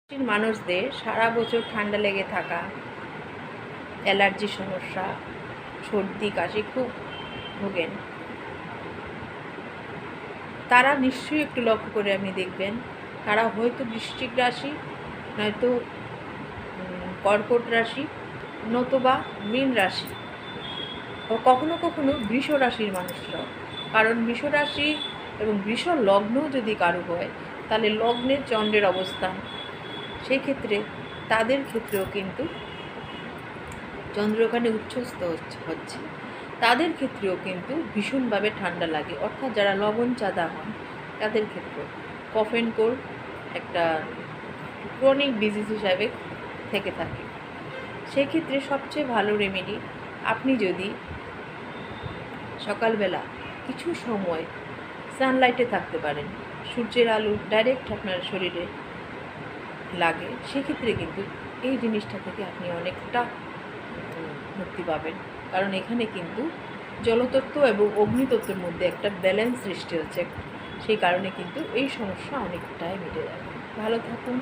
মানুষদের সারা বছর ঠান্ডা লেগে থাকা, অ্যালার্জি সমস্যা, সর্দি কাশি খুব ভোগেন, তারা নিশ্চয়ই একটু লক্ষ্য করে আপনি দেখবেন তারা হয়তো বৃশ্চিক রাশি, নয়তো কর্কট রাশি, নতুবা মীন রাশি, ও কখনো কখনো বৃষ রাশির মানুষরাও। কারণ বৃষ রাশি এবং বৃষ লগ্ন যদি কারো হয়, তাহলে লগ্নের চন্দ্রের অবস্থান, সেই ক্ষেত্রে তাদের ক্ষেত্রেও কিন্তু চন্দ্র ওখানে উচ্চস্থ হচ্ছে, তাদের ক্ষেত্রেও কিন্তু ভীষণভাবে ঠান্ডা লাগে। অর্থাৎ যারা লবণ চাঁদা হন তাদের ক্ষেত্রেও কফ অ্যান্ড কোল্ড একটা ক্রনিক ডিজিজ হিসাবে থেকে থাকে। সেক্ষেত্রে সবচেয়ে ভালো রেমেডি, আপনি যদি সকালবেলা কিছু সময় সানলাইটে থাকতে পারেন, সূর্যের আলো ডাইরেক্ট আপনার শরীরে লাগে, সেক্ষেত্রে কিন্তু এই জিনিসটা থেকে আপনি অনেকটা মুক্তি পাবেন। কারণ এখানে কিন্তু জলতত্ত্ব এবং অগ্নিতত্ত্বের মধ্যে একটা ব্যালেন্স সৃষ্টি হচ্ছে, সেই কারণে কিন্তু এই সমস্যা অনেকটাই মিটে যাবে। ভালো থাকুন।